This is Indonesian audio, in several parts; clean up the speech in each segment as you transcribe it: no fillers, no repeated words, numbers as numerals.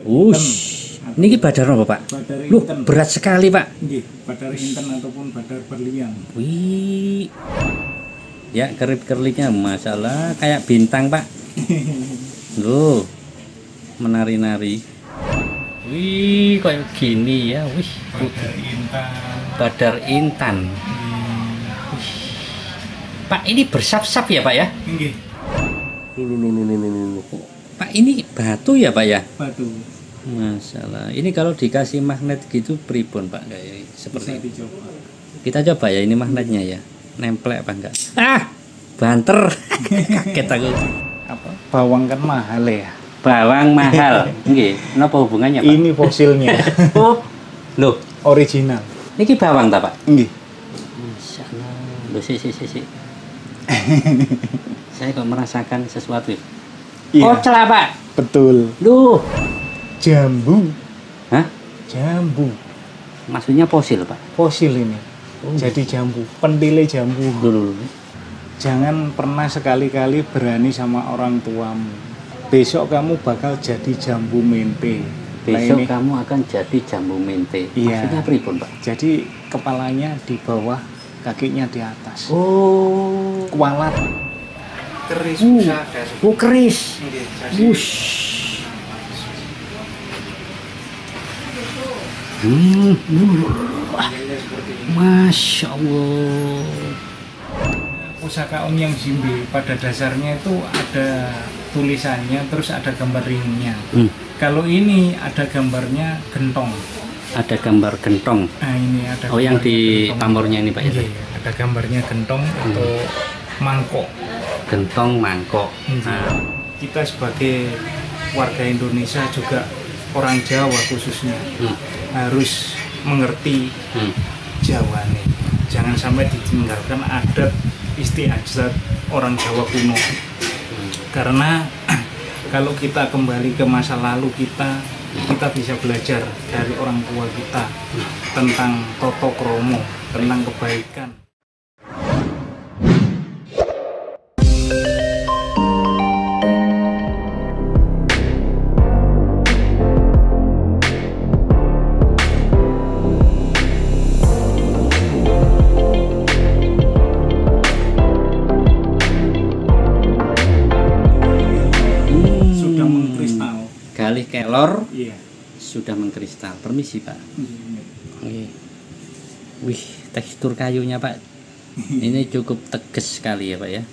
Ush. Niki badar apa, Pak? Badar Loh, inten. berat sekali, Pak. Nggih, badar inten ataupun badar berlian. Wih. Ya, kerip-keripnya masalah kayak bintang, Pak. Loh. Menari-nari. Wih, kayak gini ya. Wih, Badar intan. badar intan. Pak, ini bersap-sap ya, Pak ya? Nggih, Lulu. Pak, ini batu ya, Pak ya? batu. Masalah. Ini kalau dikasih magnet gitu pripun, Pak? Kayak Bisa seperti itu. dicoba. Kita coba ya ini magnetnya ya. Nempel apa enggak? Ah, banter. Kaget aku. Apa? Bawang kan mahal ya. Bawang mahal. Nggih, napa hubungannya, Pak? Ini fosilnya. Oh. Loh, Original. niki bawang ta, Pak? Nggih. Masyaallah. Loh, si. Saya kok merasakan sesuatu. Iya. Kocel, Pak. Betul. Loh. Jambu. Hah? Jambu. Maksudnya fosil, Pak? Fosil ini. Jadi jambu. Pentile jambu. Dulu. Jangan pernah sekali-kali berani sama orang tuamu. Besok kamu bakal jadi jambu mente. Nah, Besok ini. kamu akan jadi jambu mente. Iya. Maksudnya pripun, Pak? Jadi kepalanya di bawah, kakinya di atas. Oh. Kualat. Keris Oh, keris. Wush. Wah, Masya Allah. Pusaka Om Yang Jimbe pada dasarnya itu ada tulisannya, terus ada gambar ringnya. Kalau ini ada gambarnya gentong. Ada gambar gentong. Nah ini ada. Oh, yang gambarnya di gentong. pamornya ini, Pak ya? Iya, ada gambarnya gentong atau mangkok. Gentong mangkok. Nah, Kita sebagai warga Indonesia juga orang Jawa khususnya harus mengerti Jawa nih. Jangan sampai ditinggalkan adat istiadat orang Jawa kuno. Karena kalau kita kembali ke masa lalu kita bisa belajar dari orang tua kita tentang toto kromo, tentang kebaikan. Sudah mengkristal. galih kelor Iya. sudah mengkristal. Permisi, Pak. Oke. Wih, tekstur kayunya, Pak. Ini cukup tegas sekali ya, Pak ya.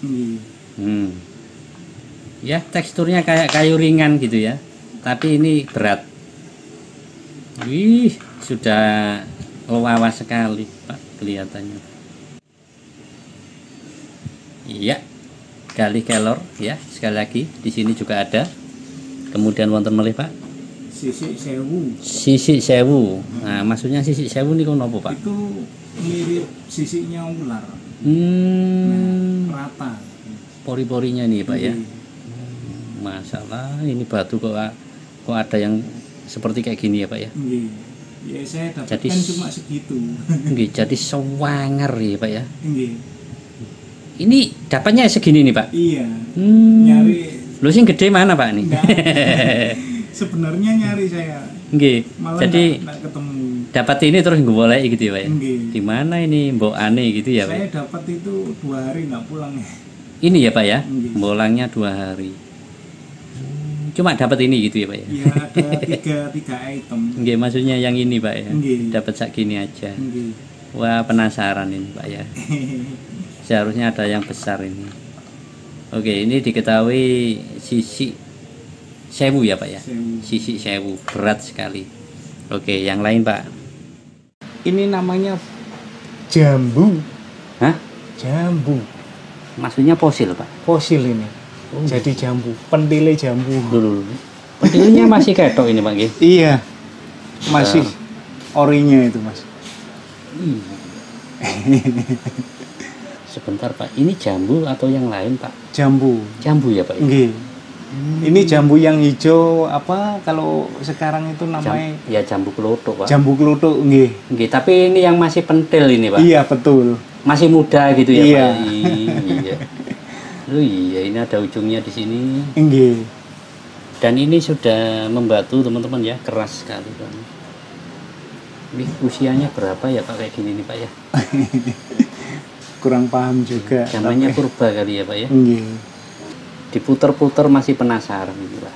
Ya, teksturnya kayak kayu ringan gitu ya. Tapi ini berat. Wih, sudah lawas sekali, Pak, kelihatannya. Iya. Galih kelor ya, sekali lagi di sini juga ada. Kemudian wonten melih, Pak. Sisik sewu. Sisik sewu. Nah, maksudnya sisik sewu niku napa, Pak? Itu mirip sisiknya ular. Rata. Pori-porinya nih, Pak ya. Iya. Masalah ini batu kok ada yang seperti kayak gini ya, Pak ya. Iya. Ya saya dapatkan Jadi cuma segitu. Nggih, jadi sewanger ya, Pak ya. Iya. Ini dapatnya segini nih, Pak. Iya. Hmm. Nyari. Lu sing gede mana, Pak nih? Enggak. Sebenarnya nyari saya. Nggih. Malah Jadi enggak ketemu. dapat ini terus golek gitu ya, Pak ya. Nggih. Di mana ini mbok aneh gitu ya, Pak? Saya dapat itu 2 hari nggak pulang. Ini ya, Pak ya. Nggih. Bolangnya 2 hari. Cuma dapat ini gitu ya, Pak ya. Iya, ada tiga item. Nggih, maksudnya yang ini, Pak ya. Nggih. Dapat sak gini aja. Nggih. Wah, penasaran ini, Pak ya. Seharusnya ada yang besar ini. Oke, ini diketahui sisik sewu ya, Pak ya. Sewu. Sisik sewu, berat sekali. Oke, yang lain, Pak. Ini namanya jambu. Hah? Jambu. Maksudnya fosil, Pak. Fosil ini. Jadi jambu, pentile jambu. Dulu. Pentilnya masih ketok ini, Pak nggih. Iya. Masih orinya itu, Mas. Sebentar, Pak. Ini jambu atau yang lain, Pak? Jambu. Jambu ya, Pak. Nggih. Ini jambu yang hijau apa kalau sekarang itu namanya Ya jambu kelotok, Pak. jambu kluthuk nggih. Nggih, tapi ini yang masih pentil ini, Pak. Iya, betul. Masih muda gitu ya, Iya. Pak. Iya. Oh iya, ini ada ujungnya di sini. Nggih. Dan ini sudah membatu teman-teman ya, keras sekali Pak. Ini usianya berapa ya Pak kayak gini nih Pak ya? Kurang paham juga. Namanya purba kali ya Pak ya? Nggih. Diputer-puter masih penasaran gitu Pak.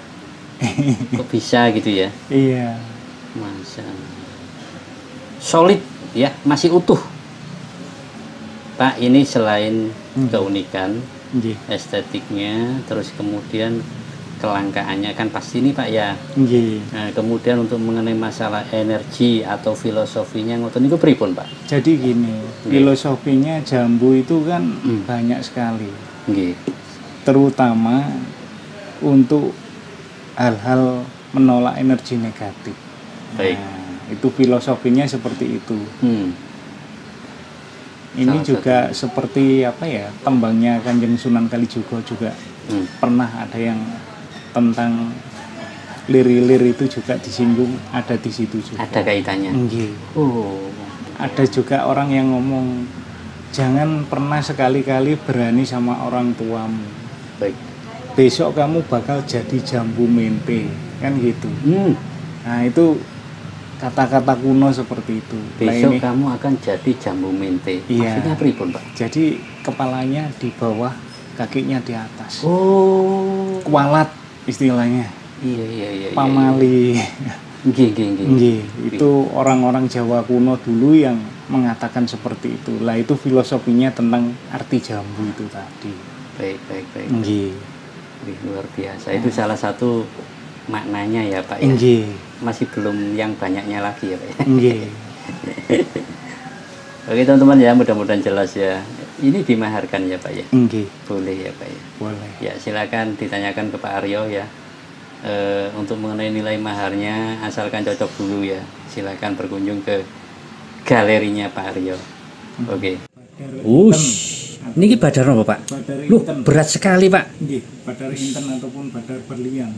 Kok bisa gitu ya? Iya. Masa solid ya, masih utuh Pak. Ini selain keunikan Nggih. estetiknya, terus kemudian kelangkaannya kan pasti nih Pak ya. Nggih. Nah, kemudian untuk mengenai masalah energi atau filosofinya ngoten niku pripun Pak? Jadi gini, filosofinya jambu itu kan banyak sekali. Nggih. Terutama untuk hal-hal menolak energi negatif. Baik. Nah, itu filosofinya seperti itu. Ini Salah juga seperti apa ya, tembangnya Kanjeng Sunan Kalijogo juga pernah ada yang tentang lir-lir itu juga disinggung, ada di situ juga. Ada kaitannya. Nggih. Oh. Ada juga orang yang ngomong, jangan pernah sekali-kali berani sama orang tuamu. Baik. Besok kamu bakal jadi jambu mente, kan gitu. Nah itu kata-kata kuno seperti itu. Besok ini, kamu akan jadi jambu mente. Iya. Maksudnya pripun Pak? Jadi kepalanya di bawah, kakinya di atas. Oh. Kualat istilahnya. Iya. Pamali. Nggih. Itu orang-orang Jawa kuno dulu yang mengatakan seperti itu. Lah itu filosofinya tentang arti jambu itu tadi. Baik. Nggih. Wih, luar biasa. Itu salah satu maknanya ya Pak ya. Nggih. Masih belum yang banyaknya lagi ya Pak ya. Nggih. Oke teman-teman ya, mudah-mudahan jelas ya. Ini dimaharkan ya Pak ya. Nggih. Boleh ya Pak ya. Boleh. Ya silakan ditanyakan ke Pak Aryo ya. Untuk mengenai nilai maharnya, asalkan cocok dulu ya. Silakan berkunjung ke galerinya Pak Aryo. Oke. Ini badar apa Pak? Badar Loh, inten. berat sekali Pak. Nggih, badar inten ataupun badar berlian.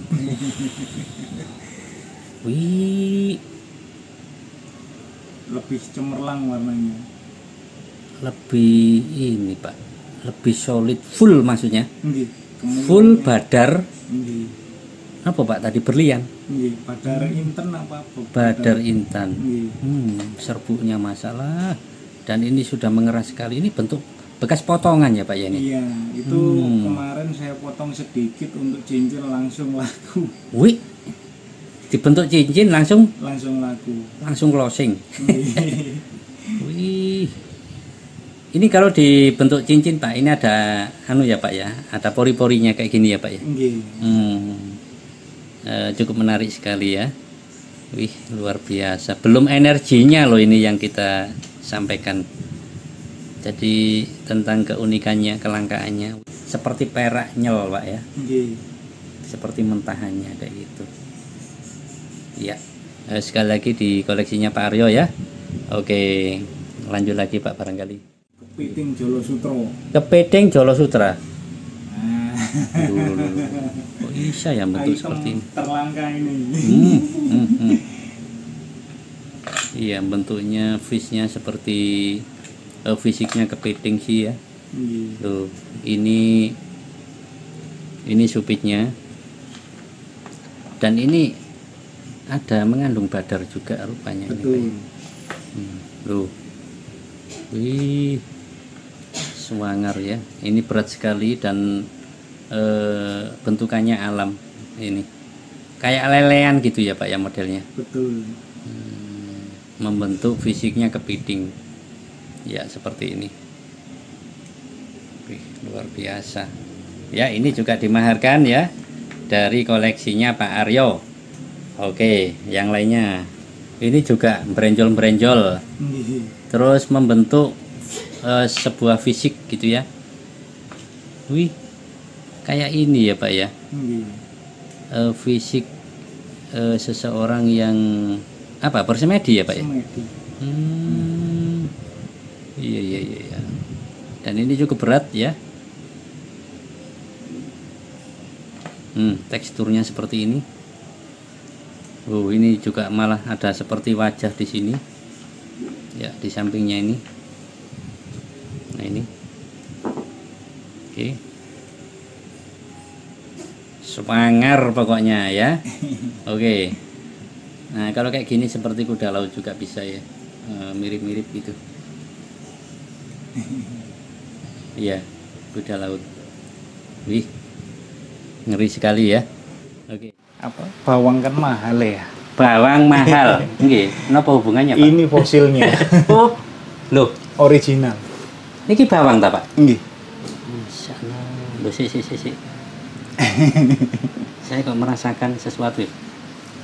Wih, Lebih cemerlang warnanya. lebih ini Pak, lebih solid, full maksudnya. Nggih. Full badar. Nggih. Apa Pak tadi, berlian? Nggih, badar inten apa? Badar intan. Nggih. Serbuknya masalah. Dan ini sudah mengeras sekali. Ini bentuk bekas potongan ya Pak ya ini? Iya, itu kemarin saya potong sedikit untuk cincin langsung laku. Wih, dibentuk cincin langsung Laku. closing. Nggih. Wih, ini kalau dibentuk cincin Pak, ini ada anu ya Pak ya, ada pori-porinya kayak gini ya Pak ya. Nggih. Cukup menarik sekali ya. Wih, luar biasa. Belum energinya loh ini yang kita sampaikan. Jadi tentang keunikannya, kelangkaannya, seperti perak nyel Pak ya. Nggih. Seperti mentahannya kayak gitu. Ya, sekali lagi di koleksinya Pak Aryo ya. Oke, lanjut lagi Pak barangkali. Kepiting Jolo Sutro. Kepiting Jolo Sutra. Nah. Kok bisa ya bentuk Item seperti ini? terlangka ini. Iya, bentuknya fishnya seperti fisiknya kepiting sih ya. Tuh, ini supitnya. Dan ini ada mengandung badar juga rupanya. Betul. Loh. Wih, swanger ya. Ini berat sekali dan bentukannya alam ini. Kayak lelean gitu ya Pak ya modelnya. Betul. Membentuk fisiknya kepiting. Ya seperti ini. Wih, luar biasa. Ya ini juga dimaharkan ya dari koleksinya Pak Aryo. Oke, yang lainnya ini juga berenjol-berenjol. Terus membentuk sebuah fisik gitu ya. Wih, kayak ini ya Pak ya. Fisik seseorang yang apa, bersemedi ya Pak ya. Iya. Dan ini cukup berat ya. Teksturnya seperti ini. Oh, ini juga malah ada seperti wajah di sini. Ya, di sampingnya ini. Nah, ini. Oke. semangar pokoknya ya. Oke. Nah kalau kayak gini seperti kuda laut juga bisa ya, mirip-mirip gitu. Iya, kuda laut. Wih, ngeri sekali ya. Oke. Apa? Bawang kan mahal ya. Bawang mahal. Nggih, napa hubungannya, Pak? Ini fosilnya. Oh, loh, Original. niki bawang ta, Pak? Nggih. Masyaallah. Loh, si. Saya kok merasakan sesuatu.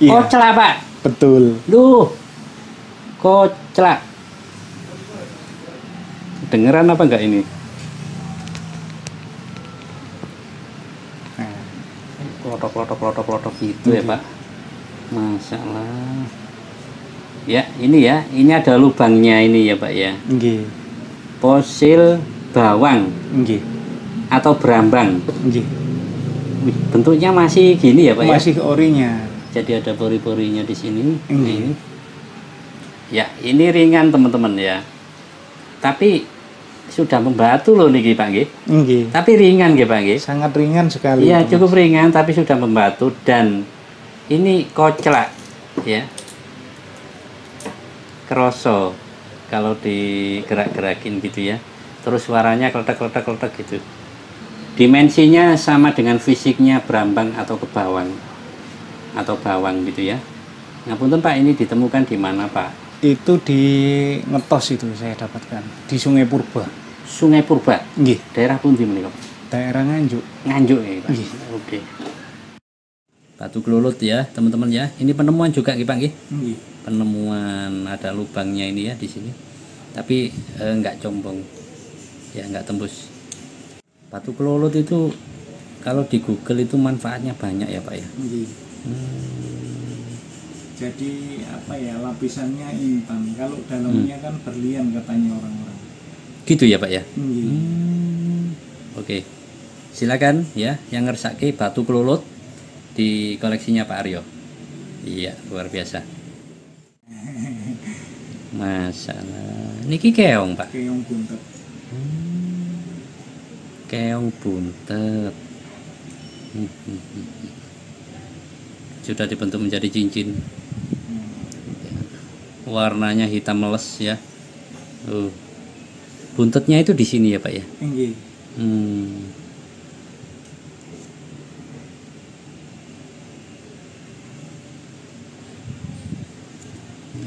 Iya. Koclak, Pak. Betul. Duh. Koclak. Dengeran apa enggak ini? Nah, Klotok gitu ya, Pak. Masyaallah. Ya, ini ada lubangnya ini ya, Pak ya. nggih. Fosil bawang Nggih. atau berambang. Nggih. Wih, bentuknya masih gini ya, Pak ya. Masih orinya. Jadi ada pori-porinya di sini. Nggih. Ini. Ya, ini ringan teman-teman ya. Tapi sudah membatu loh niki, Pak nggih. Nggih. Tapi ringan nggih, Pak nggih. Sangat ringan sekali. Iya, itu, cukup Mas. ringan tapi sudah membatu dan ini koclak ya. Kroso kalau digerak-gerakin gitu ya. Terus suaranya kletek gitu. Dimensinya sama dengan fisiknya berambang atau kebawang atau bawang gitu ya. Ngapunten Pak, ini ditemukan di mana, Pak? Itu di Ngetos itu saya dapatkan di Sungai Purba. Sungai Purba. Nggih. Daerah pundi menika, Pak? Daerah Nganjuk. Nganjuk ya, Pak. Nggih. Oke. Batu kelulut ya, teman-teman ya. Ini penemuan juga nggih, Pak nggih. Nggih. Penemuan ada lubangnya ini ya di sini. Tapi enggak combong. Ya, enggak tembus. Batu kelulut itu kalau di Google itu manfaatnya banyak ya, Pak ya. Nggih. Jadi apa ya, lapisannya intan. Kalau dalamnya kan berlian katanya orang-orang. Gitu ya, Pak ya. Nggih. Oke. Silakan ya yang ngersake batu kelulut di koleksinya Pak Aryo. Iya, luar biasa. Masalah. Niki keong, Pak. Keong buntet. Keong buntet. Sudah dibentuk menjadi cincin. Warnanya hitam meles ya. Buntetnya itu di sini ya, Pak ya. Nggih.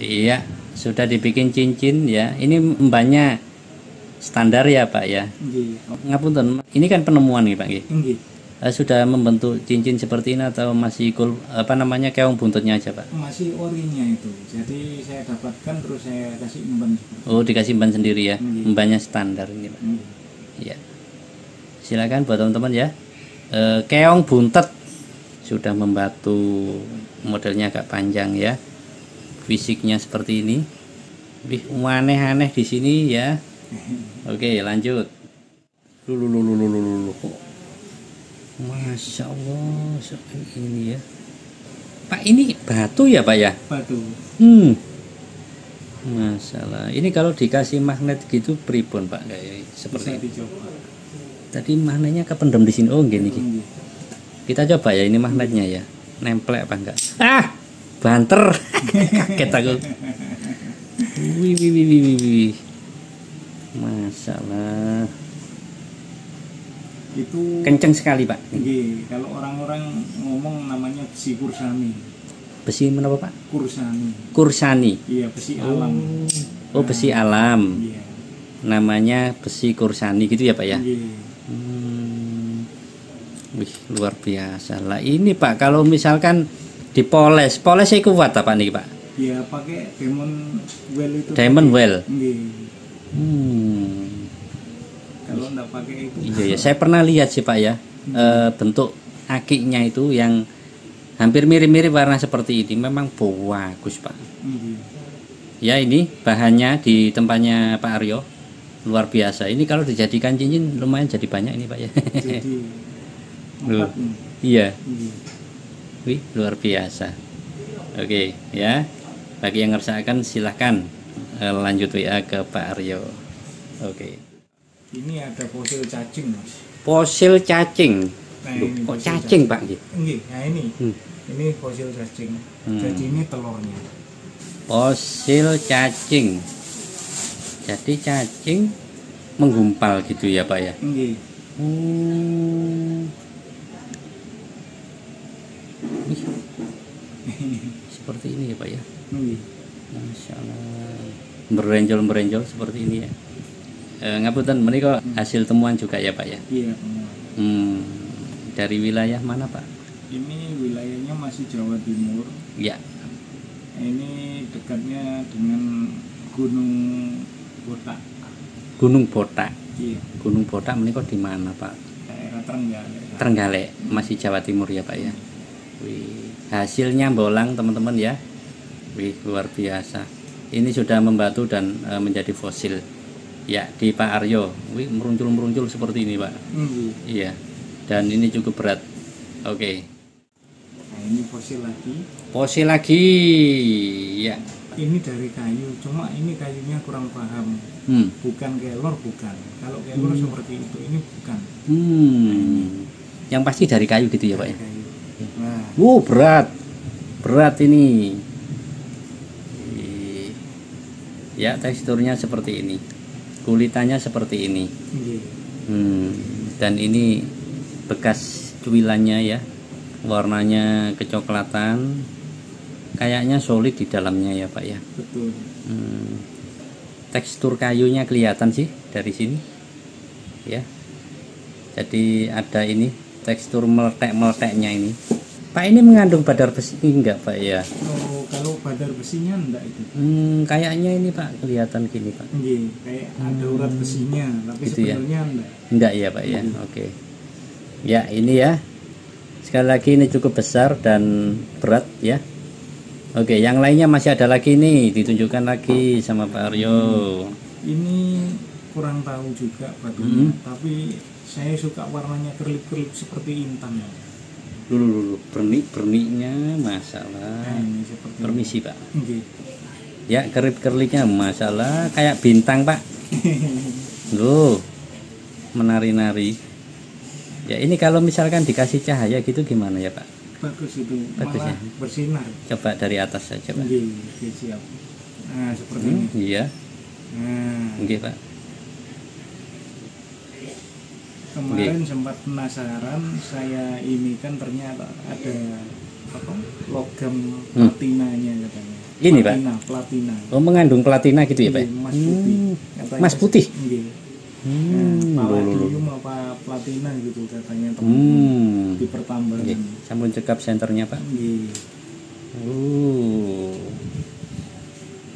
Iya, sudah dibikin cincin ya. Ini mbaknya standar ya, Pak ya. Nggih. Ngapunten, ini kan penemuan nih, Pak nggih. Nggih. Sudah membentuk cincin seperti ini atau masih keong buntutnya aja, Pak? Masih orinya itu. Jadi saya dapatkan terus saya kasih umpan. Oh, dikasih ban sendiri ya. Nggih. Umbannya standar ini, Pak. Iya. Silakan buat teman-teman ya. Keong buntet sudah membatu, modelnya agak panjang ya. Fisiknya seperti ini. Wih, aneh-aneh di sini ya. Oke, lanjut. Lulu. Masya Allah, seperti ini ya. Pak, ini batu ya, Pak ya? Batu. Masalah. Ini kalau dikasih magnet gitu pripun, Pak? Kayak seperti Bisa dicoba. tadi magnetnya kependem di sini. Oh, gini. Nggih. Kita coba ya ini magnetnya ya. Nempel apa enggak? Ah, banter. Kaget aku. Wih. Masalah. Itu Kenceng sekali, Pak. nggih, kalau orang-orang ngomong namanya besi kursani. Besi menapa, Pak? Kursani. Iya, besi alam. Oh, besi alam. Iya. Namanya besi kursani gitu ya, Pak ya? Nggih. Wih, luar biasa. Lah ini, Pak, kalau misalkan dipoles itu kuat apa nih, Pak? Iya, pakai diamond well itu. Diamond well. Nggih. Kalau enggak pakai itu. Iya, saya pernah lihat sih, Pak ya. Bentuk akiknya itu yang hampir mirip-mirip warna seperti ini. Memang bagus, Pak. Ya, ini bahannya di tempatnya Pak Aryo. Luar biasa. Ini kalau dijadikan cincin lumayan jadi banyak ini, Pak ya. Jadi Loh. 4 nih. Iya. Nggih. Wih, luar biasa. Oke, ya. Bagi yang ngerjakan silahkan lanjut WA ke Pak Aryo. Oke. Ini ada fosil cacing, Mas. Fosil cacing. Nah, Loh, ini kok fosil cacing Pak nggih? Nggih, nah ini. Hmm. Ini fosil cacing. Jadi ini telurnya. Fosil cacing. Jadi cacing menggumpal gitu ya Pak ya? Nggih. Seperti ini ya Pak ya? Nggih. Masya Allah. Berenjol seperti ini ya. Ngapunten, menika hasil temuan juga ya Pak ya? Iya. Dari wilayah mana Pak? Ini wilayahnya masih Jawa Timur. Ya. Ini dekatnya dengan Gunung Botak. Gunung Botak. Iya. Gunung Botak menika di mana Pak? Daerah Trenggalek. Trenggalek, masih Jawa Timur ya Pak ya. Wih, hasilnya bolang teman-teman ya. Wih, luar biasa. Ini sudah membatu dan menjadi fosil. Ya, di Pak Aryo. Wih, meruncul seperti ini Pak. Iya. Dan ini cukup berat. Oke. Nah, ini fosil lagi. Fosil lagi. Ya. Ini dari kayu, cuma ini kayunya kurang paham. Bukan kelor, bukan. Kalau kelor seperti itu, ini bukan. Yang pasti dari kayu gitu ya Pak ya. Kayu. Nah, Berat ini. Ya, teksturnya seperti ini. Kulitannya seperti ini. Dan ini bekas cuilannya ya. Warnanya kecoklatan. Kayaknya solid di dalamnya ya Pak ya. betul. Tekstur kayunya kelihatan sih dari sini. Ya. Jadi ada ini tekstur meletek-meleteknya ini. Pak, ini mengandung badar besi enggak Pak ya? Oh, kalau badar besinya enggak itu. Kayaknya ini Pak kelihatan gini Pak. Nggih, kayak ada urat besinya, tapi Gitu ya? sebenarnya enggak. Enggak ya Pak ya. Oke. Ya, ini ya. Sekali lagi ini cukup besar dan berat ya. Oke, yang lainnya masih ada lagi nih, ditunjukkan lagi sama Pak Aryo. Ini kurang tahu juga batunya, tapi saya suka warnanya kerlip-kerlip seperti intan ya. Dulu perniknya masalah. Nah, ini seperti Permisi Pak. Nggih. Ya, kerip-keripnya masalah kayak bintang Pak. Loh, menari-nari. Ya, ini kalau misalkan dikasih cahaya gitu gimana ya Pak? Bagus itu, Bagus malah ya? bersinar. Coba dari atas saja Pak. Nggih, nggih, siap. Nah, seperti ini. Iya. Nah, Oke Pak. kemarin sempat penasaran, saya ini kan ternyata ada apa? Logam platinanya katanya. Ini Pak. Platina. Oh, mengandung platina gitu ya Pak? Nggih, Mas putih. Katanya Mas putih? Nggih. Palladium apa platina gitu katanya teman di pertambangan. Oke, sampun cekap senternya Pak. Nggih.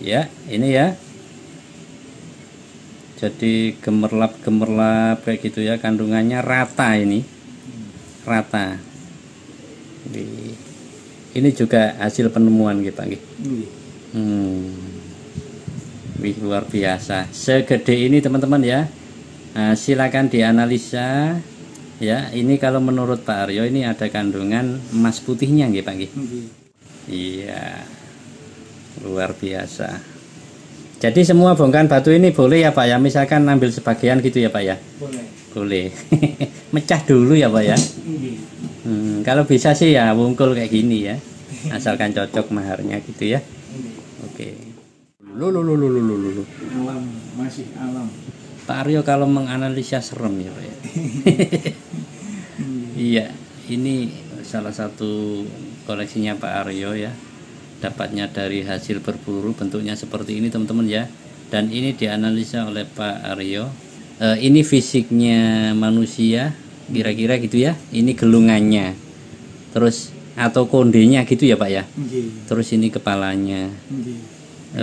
Ya, ini ya. Jadi gemerlap kayak gitu ya, kandungannya rata ini. Rata. Ini juga hasil penemuan gitu Pak nggih. Wih, luar biasa. Segede ini teman-teman ya. Nah, silakan dianalisa ya. Ini kalau menurut Pak Aryo ini ada kandungan emas putihnya nggih Pak nggih. Iya. Luar biasa. Jadi semua bongkahan batu ini boleh ya Pak ya, misalkan ambil sebagian gitu ya Pak ya? Boleh. Mecah dulu ya Pak ya? Kalau bisa sih ya wungkul kayak gini ya, asalkan cocok maharnya gitu ya. Oke. Alam, masih alam. Pak Aryo kalau menganalisa serem ya Pak ya. Iya, ini salah satu koleksinya Pak Aryo ya. Dapatnya dari hasil berburu, bentuknya seperti ini teman-teman ya. Dan ini dianalisa oleh Pak Aryo. Ini fisiknya manusia kira-kira gitu ya. Ini gelungannya, terus atau kondenya gitu ya Pak ya. Terus ini kepalanya.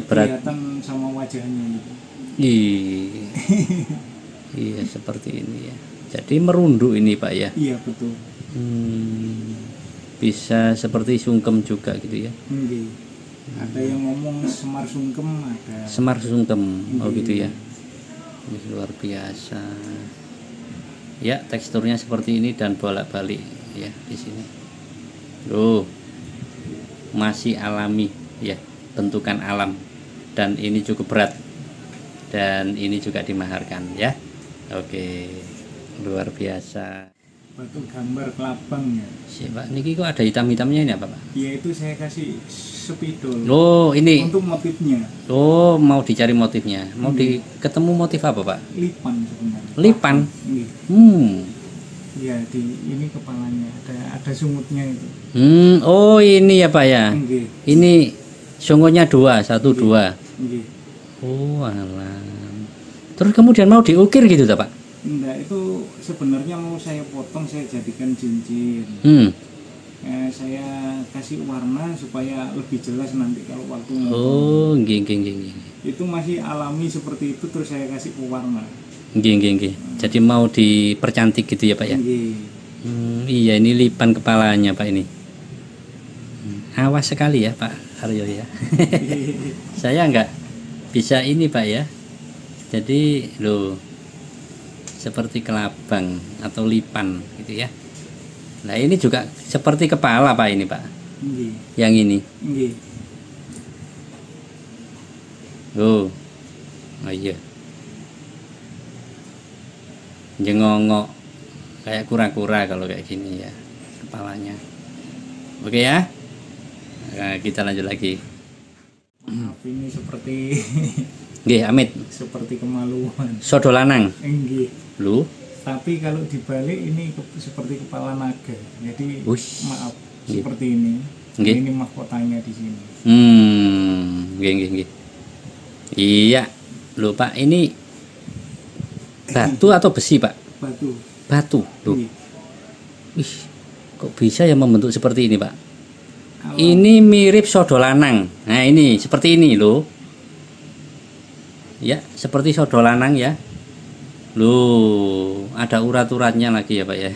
Berat. Kelihatan sama wajahnya gitu. Iya seperti ini ya. Jadi merunduk ini Pak ya. Iya betul. Bisa seperti sungkem juga gitu ya. Ada yang ngomong semar sungkem, ada. Semar sungkem, oh gitu ya. Ini luar biasa. Ya, teksturnya seperti ini dan bolak-balik ya di sini. Loh, masih alami ya, bentukan alam. Dan ini cukup berat. Dan ini juga dimaharkan ya. Oke, luar biasa. batu gambar kelabang ya. Pak, niki kok ada hitam-hitamnya ini apa, Pak? Ya itu saya kasih spidol. Oh, ini. Untuk motifnya. Oh, mau dicari motifnya. Mau ketemu motif apa, Pak? Lipan sebenarnya. Lipan. Ya di ini kepalanya ada sungutnya itu. Oh ini ya Pak ya. Ini sungutnya 2, 1, 2. Oh alam. Terus kemudian mau diukir gitu tak Pak? Enggak, itu sebenarnya mau saya potong, saya jadikan cincin. Saya kasih warna supaya lebih jelas nanti kalau waktu ngomong. Oh, nggih. Itu masih alami seperti itu, terus saya kasih pewarna. Nggih. Jadi mau dipercantik gitu ya Pak ya? Iya, ini lipan kepalanya Pak ini. Awas sekali ya Pak Aryo ya. Saya nggak bisa ini Pak ya. Jadi loh, seperti kelabang atau lipan gitu ya. Nah ini juga seperti kepala Pak ini Pak. Yang ini. Oh iya. Jengongok kayak kura-kura kalau kayak gini ya kepalanya. Oke ya. Nah, kita lanjut lagi. Maaf, ini seperti nggih Amit. Seperti kemaluan. Sodo lanang. Nggih. Lu? Tapi kalau dibalik ini seperti kepala naga. Jadi maaf seperti ini. Ini mahkotanya di sini. Nggih. Iya. Lho Pak, ini batu atau besi Pak? Batu. Loh. Wih, kok bisa ya membentuk seperti ini Pak? Ini mirip sodo lanang. Nah ini seperti ini loh. Ya seperti sodo lanang ya. Loh, ada urat-uratnya lagi ya Pak ya.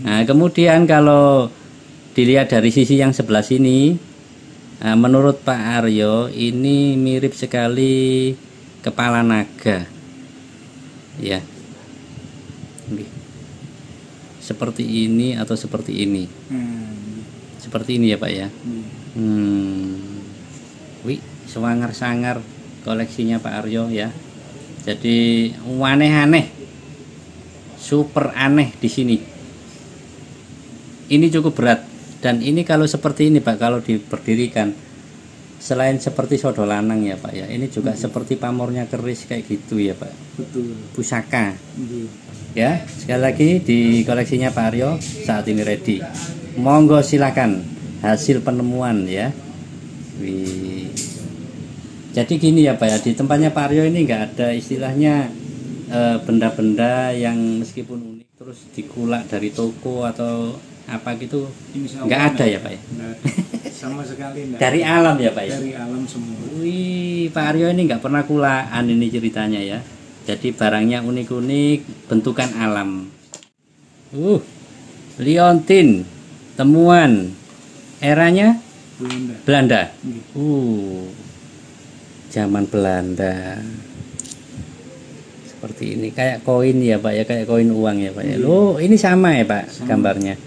Nah kemudian kalau dilihat dari sisi yang sebelah sini, menurut Pak Aryo ini mirip sekali kepala naga. Ya. Seperti ini atau seperti ini. Seperti ini ya Pak ya. Wih, sangar-sangar koleksinya Pak Aryo ya. Jadi aneh-aneh, super aneh di sini. Ini cukup berat dan ini kalau seperti ini Pak, kalau diberdirikan, selain seperti sodo lanang ya Pak ya, ini juga seperti pamornya keris kayak gitu ya Pak. Betul. Pusaka. Ya, sekali lagi di koleksinya Pak Aryo saat ini ready. Monggo silakan hasil penemuan ya. Wih. Jadi gini ya Pak ya, di tempatnya Pak Aryo ini nggak ada istilahnya benda-benda yang meskipun unik terus dikulak dari toko atau apa gitu, nggak ada ya Pak ya? Sama sekali enggak. Dari alam ya Pak ya? Dari alam semua. Wih, Pak Aryo ini nggak pernah kulaan ini ceritanya ya. Jadi barangnya unik-unik, bentukan alam. Liontin, temuan eranya Belanda. Zaman Belanda. Seperti ini, kayak koin ya Pak ya, kayak koin uang ya Pak ya. Loh, ini sama ya Pak gambarnya.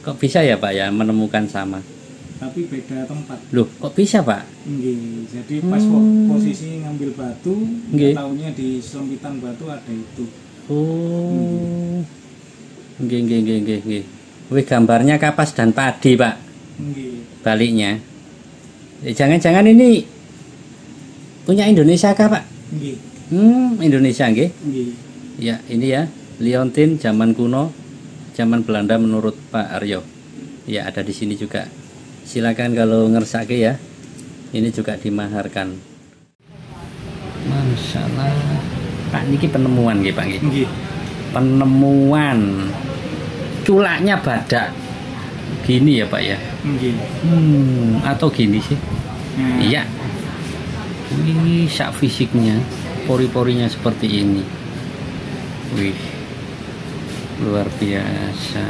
Kok bisa ya Pak ya menemukan sama? Tapi beda tempat. Loh, kok bisa Pak? Jadi pas posisi ngambil batu, taunya di selempitan batu ada itu. Nggih. Wih, gambarnya kapas dan padi Pak. Baliknya. Jangan-jangan ini punya Indonesia kah Pak? Indonesia nggih. Ya, ini ya, liontin zaman kuno, zaman Belanda menurut Pak Aryo. Ya, ada di sini juga. Silakan kalau ngersake ya. Ini juga dimaharkan. Masyaallah. Pak niki penemuan nggih Pak nggih. Penemuan culaknya badak. Gini ya Pak ya. Atau gini sih. Iya. Ini sak fisiknya, pori-porinya seperti ini. Wih. Luar biasa.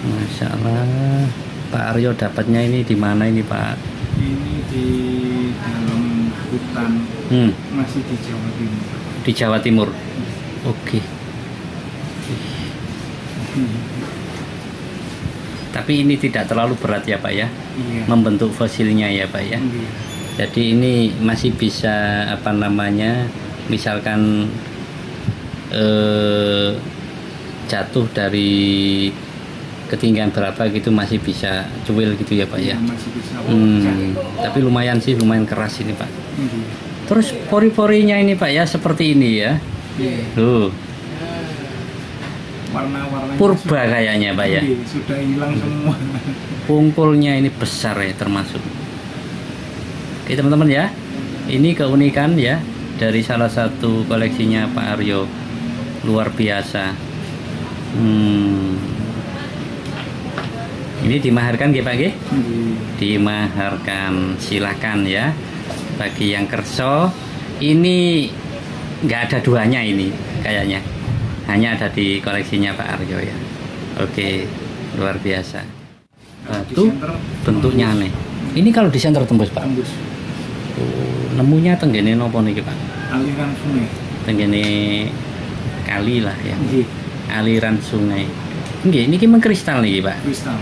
Masya Allah. Pak Aryo dapatnya ini di mana ini Pak? Ini di dalam hutan, masih di Jawa Timur. Di Jawa Timur. Oke. Tapi ini tidak terlalu berat ya Pak ya? Iya. Membentuk fosilnya ya Pak ya? Iya. Jadi ini masih bisa apa namanya? Misalkan jatuh dari ketinggian berapa gitu masih bisa cuil gitu ya Pak ya? Masih bisa. Tapi lumayan sih, lumayan keras ini Pak. Terus pori-porinya ini Pak ya seperti ini ya. Tuh. Warna-warnanya purba kayaknya Pak ya. Sudah hilang semua. Pungkulnya ini besar ya termasuk. Oke teman-teman ya. Ini keunikan ya dari salah satu koleksinya Pak Aryo. Luar biasa. Ini dimaharkan ya Pak ya? Dimaharkan, silahkan ya. Bagi yang kerso, ini nggak ada duanya ini kayaknya. Hanya ada di koleksinya Pak Aryo ya. Oke, luar biasa. Batu bentuknya aneh. Ini kalau di senter tembus Pak? Tembus. Nemunya tenggene nopo niki Pak? Aliran sungai. Tenggene kali lah ya. Aliran sungai. Nggih, niki mengkristal nih Pak. Kristal.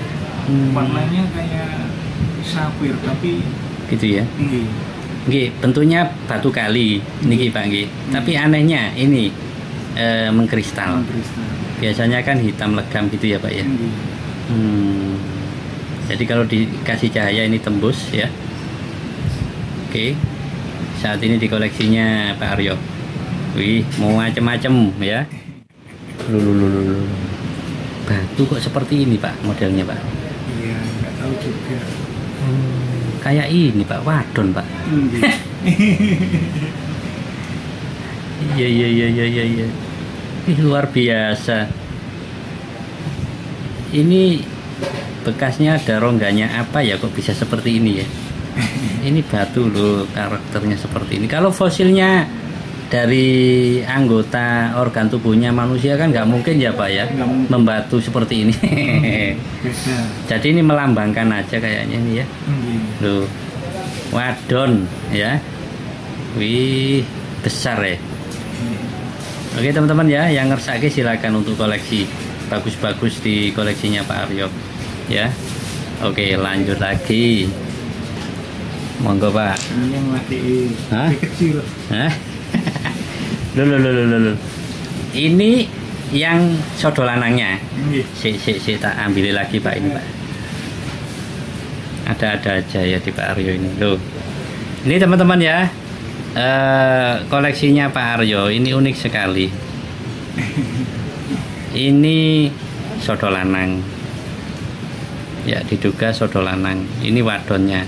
Warnanya kayak sapir tapi gitu ya. Nggih, bentuknya batu kali niki Pak nggih. Tapi anehnya ini mengkristal. Biasanya kan hitam legam gitu ya Pak ya. Jadi kalau dikasih cahaya ini tembus ya. Oke. Saat ini di koleksinya Pak Aryo. Wih, mau macem-macem ya. Lulu. Batu kok seperti ini Pak modelnya Pak? Iya, nggak tahu juga. Kayak ini Pak, wadon Pak. Iya. Ih, luar biasa. Ini bekasnya ada rongganya apa ya kok bisa seperti ini ya? Ini batu loh, karakternya seperti ini. Kalau fosilnya dari anggota organ tubuhnya manusia kan nggak mungkin ya Pak ya, membatu seperti ini. Jadi ini melambangkan aja kayaknya ini ya. Loh, wadon ya. Wih, besar ya. Oke teman-teman ya, yang ngersake silakan untuk koleksi bagus-bagus di koleksinya Pak Aryo ya. Oke, lanjut lagi. Monggo Pak. Ini yang lagi kecil. Hah? Loh. Ini yang sodolanangnya. Si tak ambil lagi Pak ini Pak. Ada aja ya di Pak Aryo ini. Loh. Ini teman-teman ya. Koleksinya Pak Aryo ini unik sekali. Ini sodolanang. Ya, diduga sodolanang. Ini wadonnya.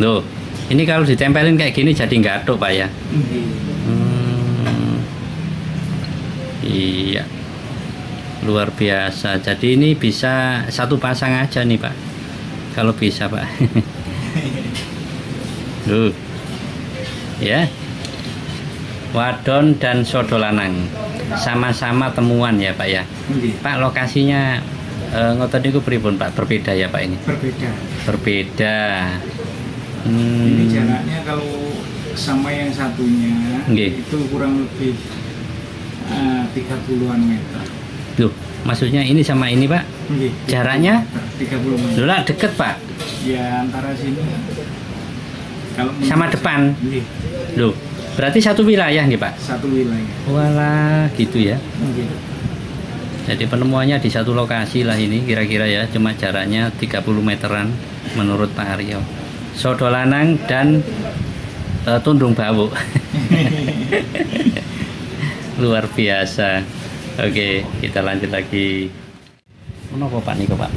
Loh, ini kalau ditempelin kayak gini jadi gathuk Pak ya. Iya, luar biasa. Jadi ini bisa satu pasang aja nih Pak, kalau bisa Pak. Loh, ya, wadon dan sodolanang sama-sama temuan ya Pak ya. Pak, lokasinya ngoten niku pripun Pak? Berbeda ya Pak ini? Berbeda. Ini jaraknya kalau sama yang satunya itu kurang lebih 30-an meter. Loh, maksudnya ini sama ini Pak? Jaraknya? 30 meter. Loh lah, deket Pak? Ya antara sini. Kalau sama depan? Loh, berarti satu wilayah nih Pak? Satu wilayah. Walah, gitu ya. Jadi penemuannya di satu lokasi lah ini kira-kira ya. Cuma jaraknya 30 meteran menurut Pak Aryo. Sodolanang dan tundung bau. Luar biasa. Oke, kita lanjut lagi. Kenapa Pak Niko Pak?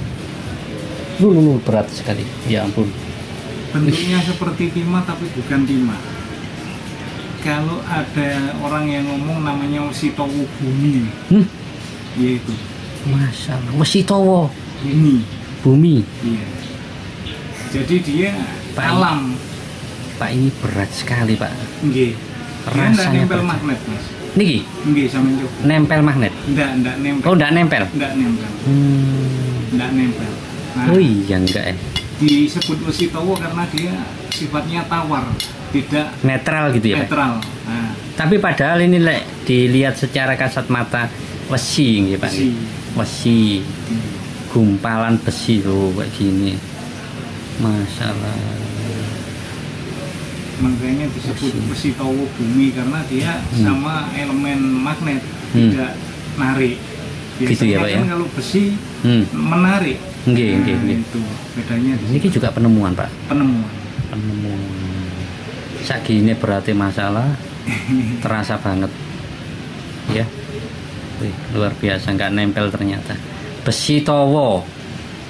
Lu berat sekali. Ya ampun. Bentuknya seperti timah tapi bukan timah. Kalau ada orang yang ngomong namanya Wesitowo bumi. Yaitu. Masalah Wesitowo bumi. Iya. Jadi dia alam. Pak, ini berat sekali Pak. Nggih. Rasanya nempel magnet Mas. Niki? Nggih, sama nyoba. Nempel magnet? Enggak nempel. Oh, enggak nempel? Enggak nempel. Enggak nempel. Nah, oh iya, enggak disebut Wesitowo karena dia sifatnya tawar, tidak netral gitu ya Pak? Netral. Nah. Tapi padahal ini dilihat secara kasat mata besi gitu Pak. Besi. Gumpalan besi loh kayak gini. Masalah. Makanya disebut Wesitowo bumi karena dia sama elemen magnet tidak narik. Biasanya gitu ya Pak ya. Kan kalau besi menarik. Nggih, nggih, nggih. Itu bedanya. Ini juga penemuan Pak. Penemuan. Sagini berarti masalah terasa banget ya. Wih, luar biasa, nggak nempel ternyata. Besi towo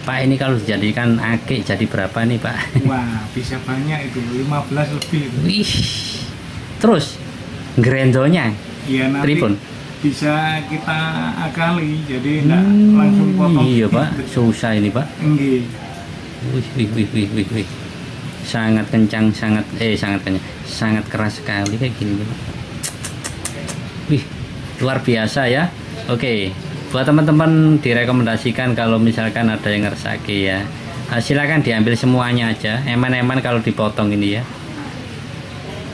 Pak, ini kalau dijadikan akik jadi berapa nih Pak? Wah, bisa banyak itu, 15 lebih itu. Wih, terus grendonya ya, nanti tripun bisa kita akali, jadi enggak langsung potong. Iya Pak, susah ini Pak. Nggih. Wih. Sangat kencang, sangat kencang, sangat keras sekali kayak gini. Wih, luar biasa ya. Oke, buat teman-teman direkomendasikan kalau misalkan ada yang ngersaki ya, silakan diambil semuanya aja. Eman-eman kalau dipotong ini ya,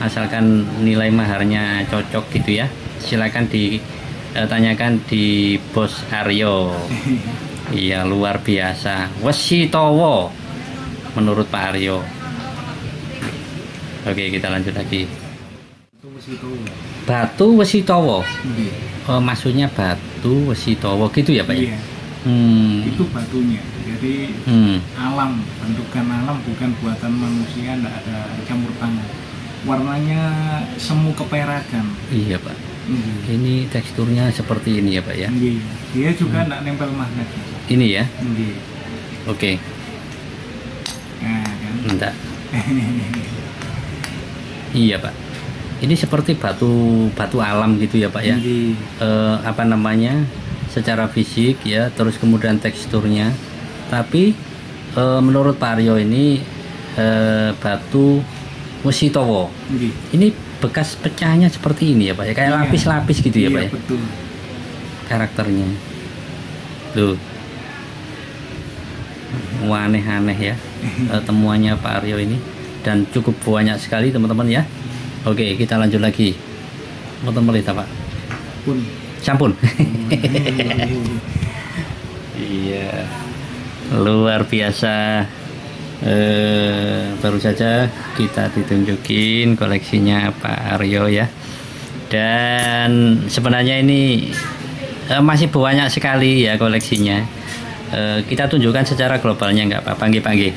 asalkan nilai maharnya cocok gitu ya. Silakan ditanyakan di Bos Aryo. Iya, luar biasa. Wesi towo menurut Pak Aryo. Oke, kita lanjut lagi. Batu wesi towo. Oh, maksudnya batu wesi towo gitu ya Pak ya? Iya. Itu batunya. Jadi alam, bentukan alam, bukan buatan manusia, enggak ada campur tangan. Warnanya semu keperakan. Iya Pak. Ini teksturnya seperti ini ya Pak ya? Iya. Dia juga enggak nempel magnet. Ini ya? Iya. Oke. Nah, kan. Enggak. Iya Pak. Ini seperti batu alam gitu ya Pak ya? Apa namanya? Secara fisik ya, terus kemudian teksturnya. Tapi menurut Pak Aryo ini batu wesi towo. Ini bekas pecahnya seperti ini ya Pak ya, kayak lapis-lapis gitu ya Pak ya. Betul. Karakternya. Tuh. Aneh-aneh ya temuannya Pak Aryo ini, dan cukup banyak sekali teman-teman ya. Oke, kita lanjut lagi. Teman-teman lihat Pak. Sampun. Iya. Luar biasa. Baru saja kita ditunjukin koleksinya Pak Aryo ya. Dan sebenarnya ini masih banyak sekali ya koleksinya. Kita tunjukkan secara globalnya nggak Pak? Panggi.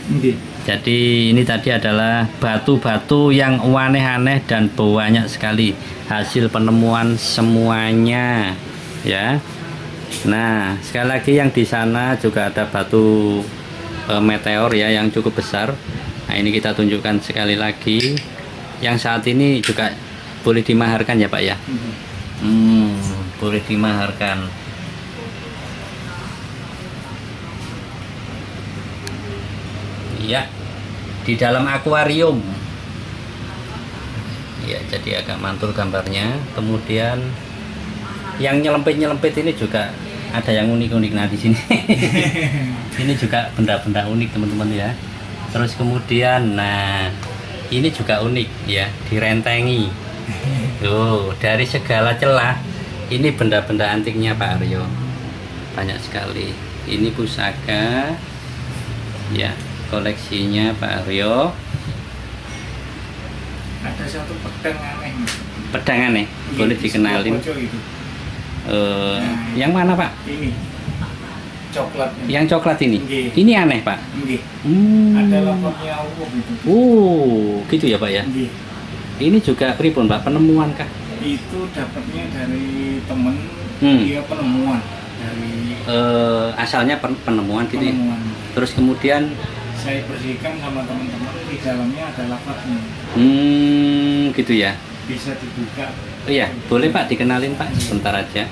Jadi ini tadi adalah batu-batu yang aneh-aneh dan banyak sekali hasil penemuan semuanya ya. Nah, sekali lagi yang di sana juga ada batu meteor ya yang cukup besar. Nah, ini kita tunjukkan sekali lagi. Yang saat ini juga boleh dimaharkan ya Pak ya. Boleh dimaharkan. Ya, di dalam akuarium. Ya, jadi agak mantul gambarnya. Kemudian yang nyelempit ini juga ada yang unik-unik nah di sini. Ini juga benda-benda unik teman-teman ya. Terus kemudian nah ini juga unik ya, direntengi. Tuh, dari segala celah ini benda-benda antiknya Pak Aryo. Banyak sekali. Ini pusaka ya, koleksinya Pak Aryo. Ada satu pedang aneh. Pedang aneh, boleh dikenalin. Yang mana Pak? Ini coklat. Yang coklat ini. Nggih. Ini aneh Pak. Ada lafaznya Allah gitu. Gitu ya Pak ya. Nggih. Ini juga pripun Pak, penemuan kah? Itu dapatnya dari temen, dia penemuan dari asalnya penemuan gitu ya. Terus kemudian saya bersihkan sama teman-teman, di dalamnya ada lafaznya. Gitu ya. Bisa dibuka. Oh iya, boleh Pak dikenalin Pak sebentar aja.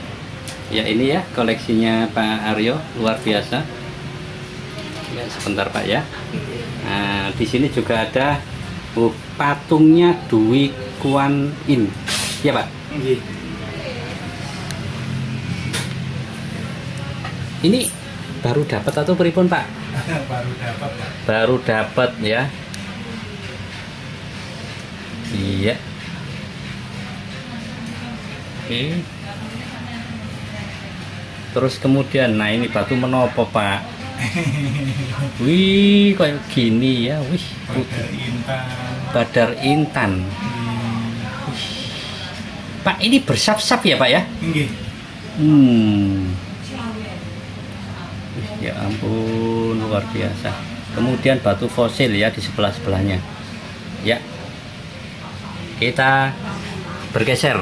Ya ini ya koleksinya Pak Aryo, luar biasa. Ya sebentar Pak ya. Nah di sini juga ada patungnya Dwi Kuan Yin. Ya Pak. Ini baru dapat atau pripun Pak? Baru dapat Pak. Baru dapat ya. Iya. Oke. Terus kemudian, nah ini batu menopo Pak. Wih, kayak gini ya, wih. Badar Intan. Pak, ini bersap-sap ya Pak ya? Ya ampun, luar biasa. Kemudian batu fosil ya di sebelah-sebelahnya. Ya. Kita bergeser.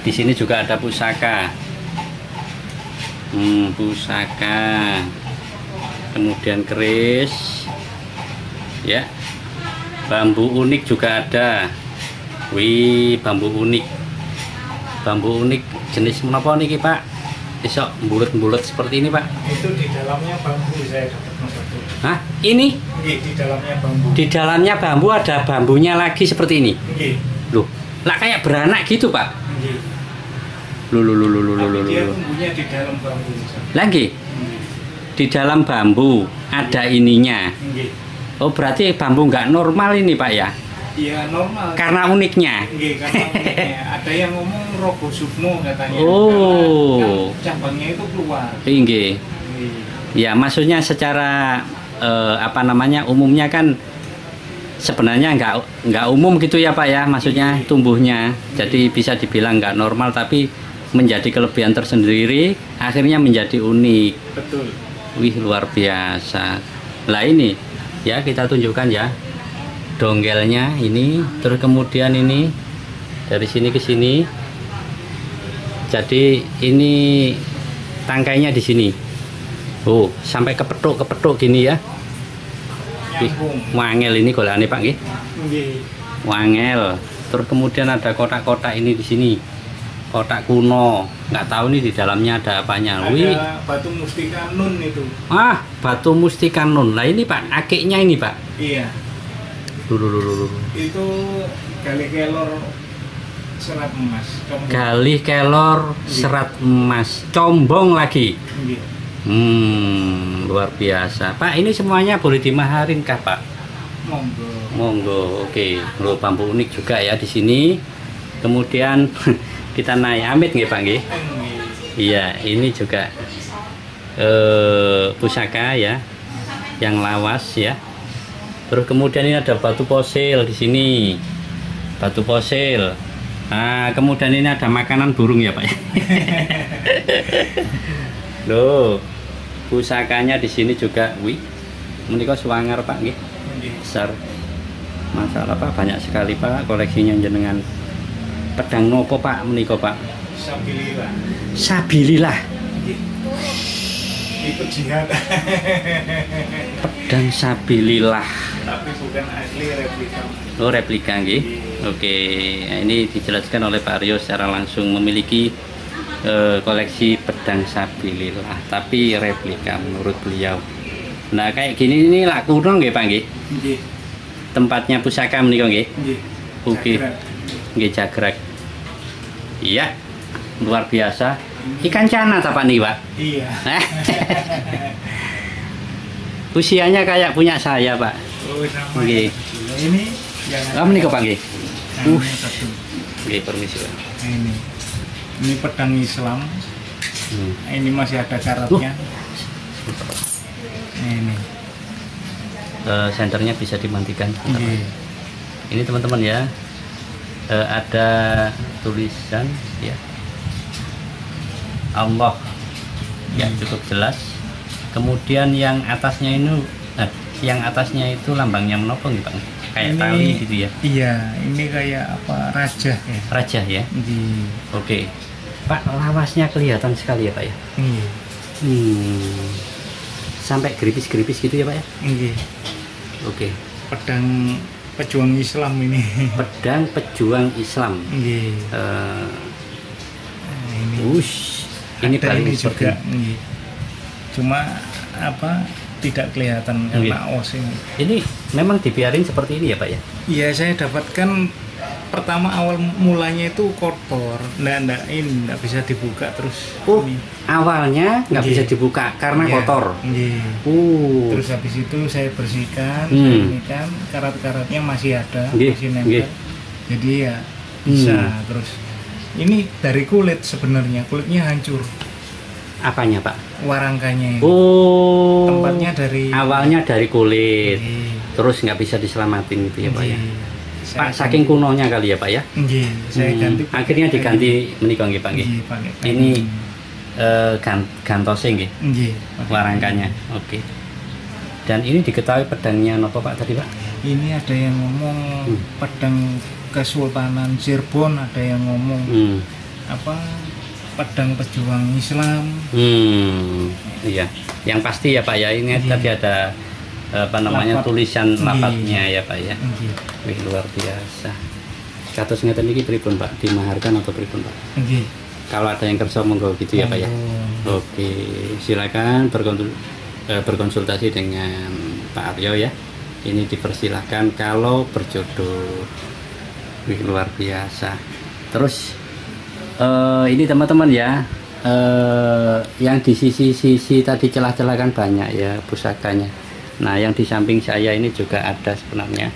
Di sini juga ada pusaka. Pusaka. Kemudian keris. Ya. Bambu unik juga ada. Wih, bambu unik. Bambu unik jenis apa niki, Pak? Besok bulat-bulat seperti ini, Pak. Itu di dalamnya bambu saya dapat Mas Abdul. Hah? Ini? Nggih, di dalamnya bambu. Di dalamnya bambu ada bambunya lagi seperti ini. Nggih. Loh, lah kayak beranak gitu, Pak. Nggih. Dia tumbuhnya di dalam bambu. Lagi? Di dalam bambu ada ininya. Nggih. Oh, berarti bambu nggak normal ini, Pak ya? Iya, normal. Karena uniknya. Nggih, karena uniknya. Ada yang ngomong Rogo Sukmo katanya. Oh. Kan cabangnya itu keluar. Nggih. Ya, maksudnya secara umumnya kan sebenarnya nggak umum gitu ya, Pak ya, maksudnya tumbuhnya. Jadi bisa dibilang nggak normal, tapi menjadi kelebihan tersendiri, akhirnya menjadi unik. Betul. Wih, luar biasa. Lah ini ya kita tunjukkan ya donggelnya ini, terus kemudian ini dari sini ke sini. Jadi ini tangkainya di sini. Oh, sampai kepetuk gini ya. Wangel ini golane Pak nggih. Wangel. Terus kemudian ada kotak-kotak ini di sini. Kotak kuno. Nggak tahu nih di dalamnya ada apanya. Wih. Ada batu mustika nun itu. Ah, batu mustika nun. Lah ini Pak, akiknya ini Pak. Iya. Itu gali kelor serat emas. Gali kelor serat emas. Combong lagi. Luar biasa. Pak, ini semuanya boleh dimaharin kah, Pak? Monggo. Monggo. Oke. Loh, bambu unik juga ya di sini. Kemudian kita naik amit nggih, Pak nggih? Iya, ini juga pusaka ya. Yang lawas ya. Terus kemudian ini ada batu fosil di sini. Batu fosil. Nah, kemudian ini ada makanan burung ya, Pak. Loh, pusakanya di sini juga, wih, menika swanger Pak nggih. Besar. Masalah Pak, banyak sekali Pak koleksinya jenengan. Pedang nopo Pak menika Pak? Sabilillah. Sabilillah. Ikut jihad. Pedang sabilillah. Tapi bukan asli, replika. Oh, replika nggih. Oke, nah, ini dijelaskan oleh Pak Aryo secara langsung memiliki koleksi pedang sabilillah, tapi replika menurut beliau. Nah, kayak gini ini lak kuno nggih Pak nggih? Nggih. Tempatnya pusaka menika nggih? Nggih. Oke. Nggih, jagrag. Iya. Luar biasa. Ikan cana ta Pak niki, Pak? Iya. Usianya kayak punya saya, Pak. Oh, sama. Nggih. Ini yang menika Pak nggih? satu. Nggih, permisi, Pak. Ini pedang Islam. Ini masih ada karatnya. Ini. Senternya bisa dimantikan. Ini teman-teman ya. Ada tulisan ya. Allah. Ya, cukup jelas. Kemudian yang atasnya itu lambangnya menapa nggih, Pak? Kayak ini, tali gitu ya. Iya, ini kayak apa, raja ya. Raja ya. Oke. Pak, lawasnya kelihatan sekali ya, Pak ya. Iya. Sampai geripis-geripis gitu ya, Pak ya. Iya. Oke. Pedang pejuang Islam ini. Pedang pejuang Islam. Iya. Ini paling juga. Iya. Cuma apa? Tidak kelihatan karena osing. Ini memang dibiarin seperti ini ya Pak ya? Iya, saya dapatkan pertama awal mulanya itu kotor, nggak bisa dibuka terus. Oh, awalnya nggak bisa dibuka karena kotor. Terus habis itu saya bersihkan, ini kan karat-karatnya masih ada, masih nempel. Jadi ya bisa. Terus ini dari kulit sebenarnya, kulitnya hancur. Apanya Pak? Warangkanya ini. Oh. Tempatnya dari awalnya dari kulit. Terus nggak bisa diselamatin gitu ya Pak ya. Pak, saking kunonya kali ya Pak ya. Saya ganti. Akhirnya diganti menika nggih Pak nggih. Ini gantose nggih. Nggih. Warangkanya. Oke. Dan ini diketahui pedangnya nopo Pak tadi Pak? Ini ada yang ngomong pedang Kesultanan Cirebon, ada yang ngomong apa pedang pejuang Islam. Iya. Yang pasti ya Pak ya, ini tadi ada apa namanya tulisan lapatnya ya Pak ya. Wih, luar biasa. Kados ngeten iki pripun Pak? Dimaharkan atau pripun Pak? Nggih. Kalau ada yang kersa monggo gitu ya Pak ya. Oke, silakan berkonsultasi dengan Pak Aryo ya. Ini dipersilahkan kalau berjodoh. Wih, luar biasa. Terus ini teman-teman ya, yang di sisi-sisi tadi celah-celah kan banyak ya pusakanya. Nah, yang di samping saya ini juga ada sebenarnya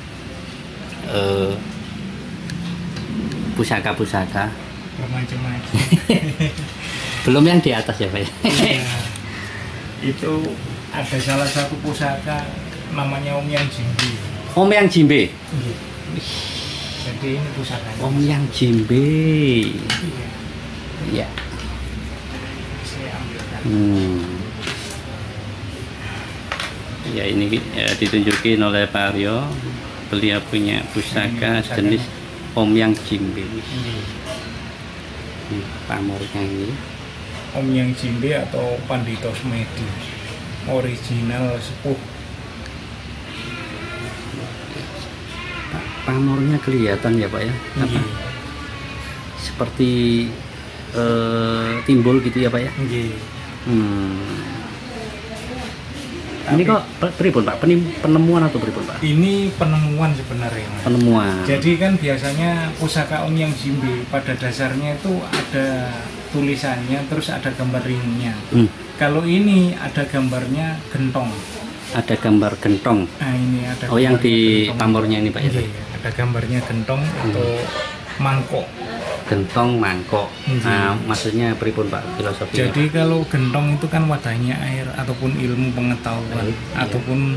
pusaka-pusaka. Macam-macam. Belum yang di atas ya Pak ya. Itu ada salah satu pusaka namanya Om Yang Jimbe. Om Yang Jimbe. Jadi ini pusakanya. Om Yang Jimbe. Iya. Saya ambilkan. Ya ini ditunjukin oleh Pak Aryo. Beliau punya pusaka jenis Om Yang Jimbe. Pamornya ini. Om Yang Jimbe atau Pandito Smedi. Original sepuh. Pamornya kelihatan ya Pak ya. Apa? Seperti timbul gitu ya Pak ya. Ini kok pripun Pak? Penemuan atau pripun Pak? Ini penemuan sebenarnya. Penemuan. Jadi kan biasanya pusaka Om Yang Jimbe pada dasarnya itu ada tulisannya, terus ada gambar ringnya. Kalau ini ada gambarnya gentong. Ada gambar gentong. Nah ini ada. Oh yang di pamornya ini Pak ya? Ada gambarnya gentong atau mangkok. Gentong mangkok. Nah, maksudnya pripun Pak filosofinya? Jadi kalau gentong itu kan wadahnya air ataupun ilmu pengetahuan ataupun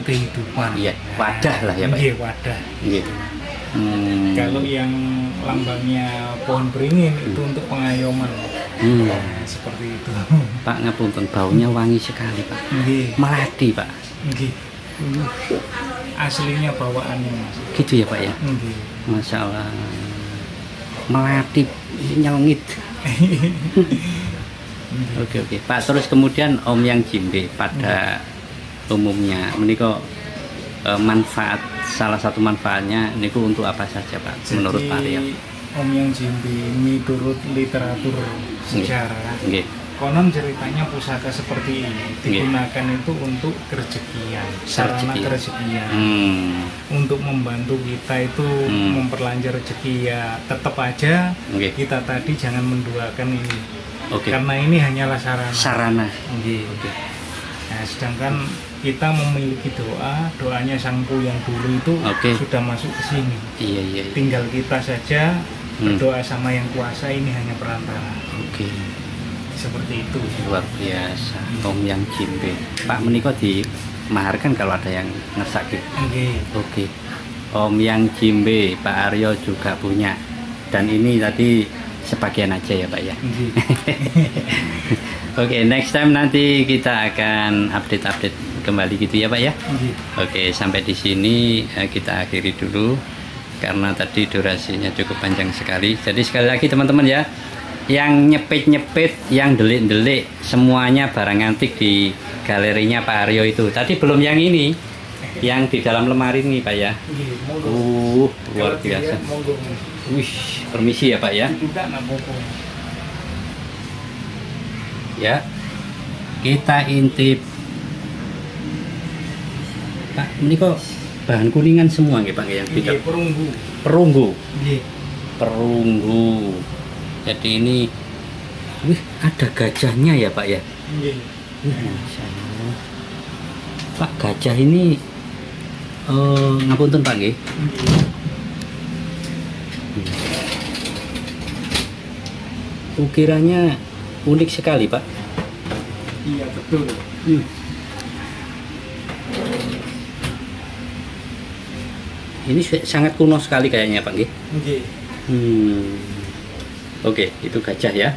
kehidupan. Iya, wadah lah ya Pak. Iya, wadah. Iya. Kalau yang lambangnya pohon beringin itu untuk pengayoman. Nah, seperti itu. Pak ngapunten, baunya wangi sekali Pak. Melati Pak. Aslinya bawaannya Mas. Gitu ya Pak ya. Masya Allah. Melati nyelengit. Oke. Pak, terus kemudian Om Yang Jimbe pada umumnya menika manfaat, salah satu manfaatnya niku untuk apa saja Pak? Jadi, menurut Pak Aryo? Om Yang Jimbe menurut literatur sejarah konon ceritanya pusaka seperti ini digunakan itu untuk kerejekian, sarana kerejekian. Untuk membantu kita itu memperlancar rezeki ya. Tetap aja kita tadi jangan menduakan ini. Karena ini hanyalah sarana. Nah, sedangkan kita memiliki doanya Sangku yang dulu itu sudah masuk ke sini. Iya. Tinggal kita saja berdoa sama yang kuasa, ini hanya perantara. Seperti itu. Luar biasa. Om Yang Jimbe. Pak menika dimaharkan kalau ada yang ngesaki. Om Yang Jimbe Pak Aryo juga punya. Dan ini tadi sebagian aja ya Pak ya. Next time nanti kita akan update kembali gitu ya Pak ya. Sampai di sini kita akhiri dulu karena tadi durasinya cukup panjang sekali. Jadi sekali lagi teman-teman ya, yang nyepit-nyepit, yang delik-delik, semuanya barang antik di galerinya Pak Aryo itu. Tadi belum yang ini, yang di dalam lemari ini Pak ya. Luar biasa. Wih, permisi ya Pak ya. Ya, kita intip. Pak, ini kok bahan kuningan semua nggih Pak yang tidak? Perunggu. Perunggu. Jadi ini, ada gajahnya ya Pak ya? Masya Allah. Pak, gajah ini ngapunten Pak nggih? Ukirannya unik sekali Pak. Iya betul. Ini sangat kuno sekali kayaknya Pak nggih? Oke, itu gajah ya.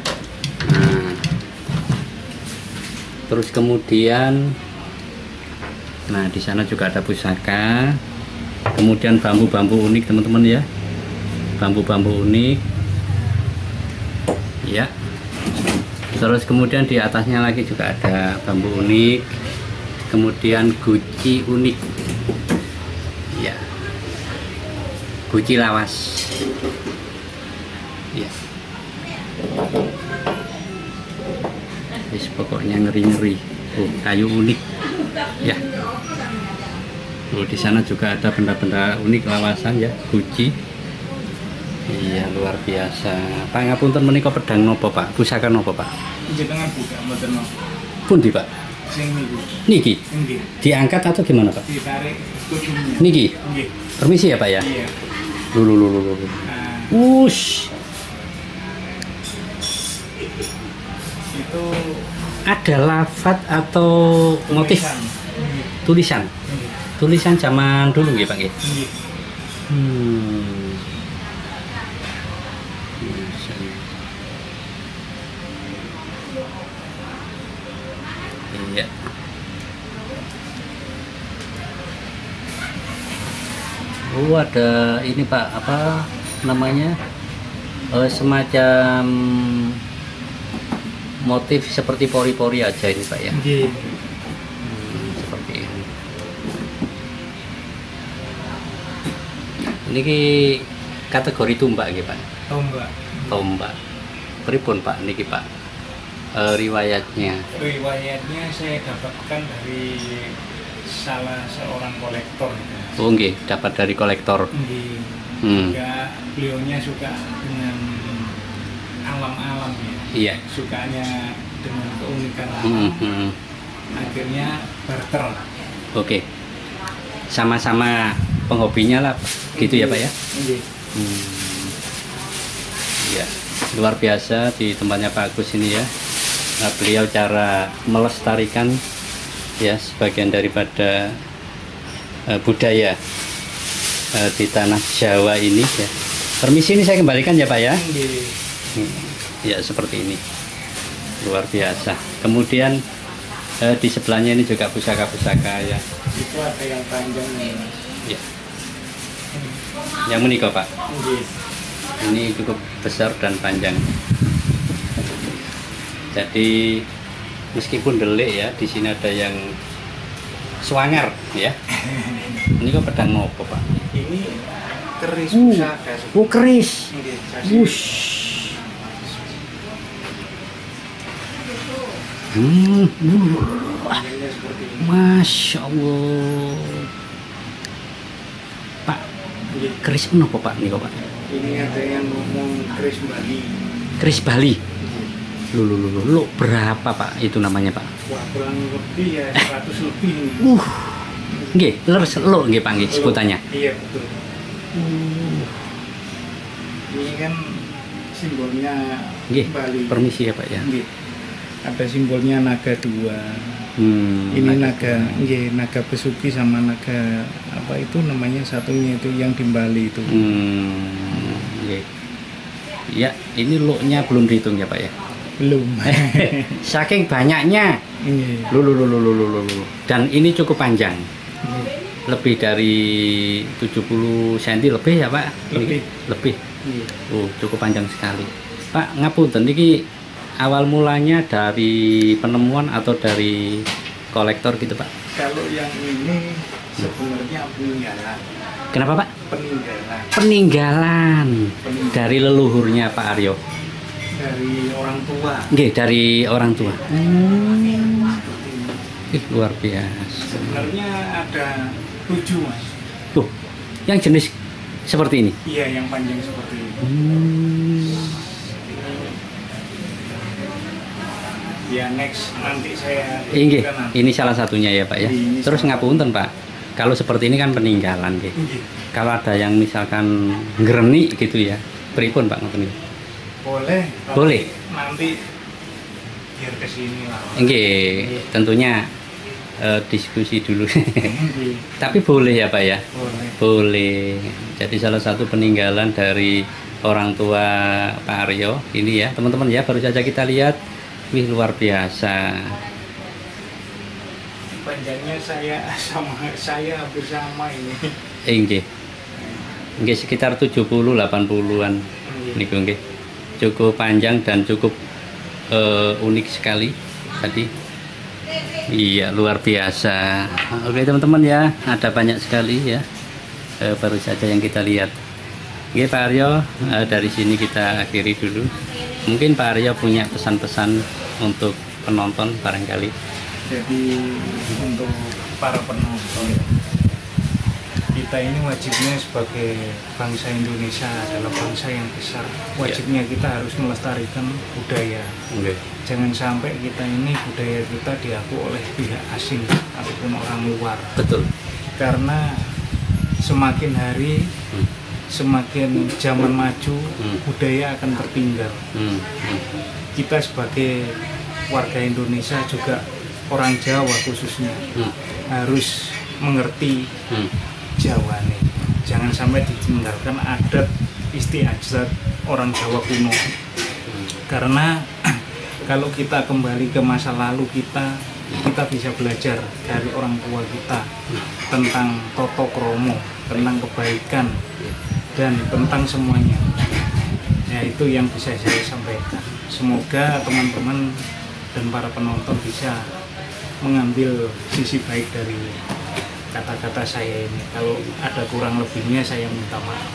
Nah, Terus kemudian, nah di sana juga ada pusaka. Kemudian bambu-bambu unik teman-teman ya, bambu-bambu unik ya. Terus kemudian di atasnya lagi juga ada bambu unik. Kemudian guci unik ya, guci lawas ya. Pokoknya ngeri-ngeri. Kayu unik ya. Di sana juga ada benda-benda unik lawasan ya, guci. Iya, luar biasa. Pak ngapunten menika pedang nopo Pak? Pusaka nopo Pak? Jenengan buka mboten no. Pundi Pak? Sing niku. Niki. Nggih. Diangkat atau gimana Pak? Ditarik ujungnya. Niki. Nggih. Permisi ya Pak ya? Iya. Lulu. Nah, Wush. itu Ada lafat atau motif tulisan? Nggih. Tulisan zaman dulu ya Pak ya? Nggih. Iya. Oh, ada ini Pak, apa namanya? Semacam motif seperti pori-pori aja ini Pak ya. Nggih. Seperti ini. Ini kategori tumbak gitu Pak. Tombak. Tombak. Pripun Pak niki Pak? Riwayatnya. Riwayatnya saya dapatkan dari salah seorang kolektor. Oh nggih, dapat dari kolektor. Nggih. Juga beliaunya suka dengan alam-alam ya. Iya. Sukanya dengan keunikan alam. Akhirnya barter. Oke. Sama-sama penghobinya lah, gitu ya Pak ya? Nggih. Iya. Luar biasa di tempatnya Pak Agus ini ya. Nah, beliau cara melestarikan ya sebagian daripada budaya di tanah Jawa ini ya. Permisi, ini saya kembalikan ya Pak ya. Ya seperti ini, luar biasa. Kemudian di sebelahnya ini juga pusaka-pusaka ya. Itu ada yang panjang nih. Ya. Yang menikah Pak. Ini cukup besar dan panjang. Jadi meskipun delik ya, di sini ada yang swanger ya. Ini kok pedang nopo Pak? Ini keris pusaka. Oh keris. Wush. Masya Allah. Pak, keris nopo Pak? Ini kok Pak? Ini ada yang ngomong keris Bali. Keris Bali. Lu berapa Pak itu namanya Pak? Wah, kurang lebih ya 100 lebih. Nggih, leres lo nggih Pak nggih sebutannya. Iya betul. Ini kan simbolnya Nggih, Bali. permisi ya Pak ya. Nggih. Ada simbolnya naga dua. Ini naga, nggih, naga besuki sama naga apa itu namanya satunya itu yang di Bali itu. Nggih. Ya, ini lo-nya belum dihitung ya Pak ya. Belum. Saking banyaknya. Nggih. Lu. Dan ini cukup panjang. Nggih. Lebih dari 70 cm lebih ya Pak? Lebih. Nggih. Oh, cukup panjang sekali. Pak, ngapunten niki awal mulanya dari penemuan atau dari kolektor gitu Pak? Kalau yang ini sebenarnya peninggalan. Kenapa Pak? Peninggalan. Dari leluhurnya Pak Aryo. Dari orang tua. Nggih, dari orang tua. Luar biasa. Sebenarnya ada 7 Mas. Tuh, yang jenis seperti ini. Iya, yang panjang seperti ini. Ya next nanti saya. Nggih, ini salah satunya ya Pak ya. Ini Terus ngapunten Pak. Kalau seperti ini kan peninggalan nggih. Kalau ada yang misalkan ngereni gitu ya, pripun Pak ngoten niku? Boleh. Boleh. Nanti biar kesini lah. Nggih, tentunya diskusi dulu. Nggih. Tapi boleh ya Pak ya? Boleh. Boleh. Jadi salah satu peninggalan dari orang tua Pak Aryo ini ya, teman-teman ya, baru saja kita lihat. Wih, luar biasa. Panjangnya saya hampir sama ini. Nggih. Nggih sekitar 70-80-an. Niku nggih. Cukup panjang dan cukup unik sekali tadi. Iya, luar biasa. Oke teman-teman ya, ada banyak sekali ya. Baru saja yang kita lihat. Oke Pak Aryo, dari sini kita akhiri dulu. Mungkin Pak Aryo punya pesan-pesan untuk penonton barangkali. Jadi untuk para penonton, kita ini wajibnya sebagai bangsa Indonesia adalah bangsa yang besar. Wajibnya kita harus melestarikan budaya. Jangan sampai kita ini budaya kita diaku oleh pihak asing ataupun orang luar. Betul. Karena semakin hari, semakin zaman maju, budaya akan tertinggal. Kita sebagai warga Indonesia juga orang Jawa khususnya harus mengerti Jawa nih. Jangan sampai ditinggalkan adat istiadat orang Jawa kuno. Karena kalau kita kembali ke masa lalu kita bisa belajar dari orang tua kita tentang toto kromo, tentang kebaikan dan tentang semuanya. Ya itu yang bisa saya sampaikan. Semoga teman-teman dan para penonton bisa mengambil sisi baik dari kata-kata saya ini. Kalau ada kurang lebihnya saya minta maaf.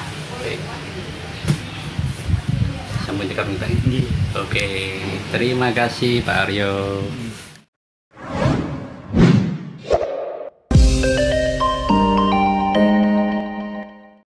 Sampai jumpa. Oke, terima kasih Pak Aryo.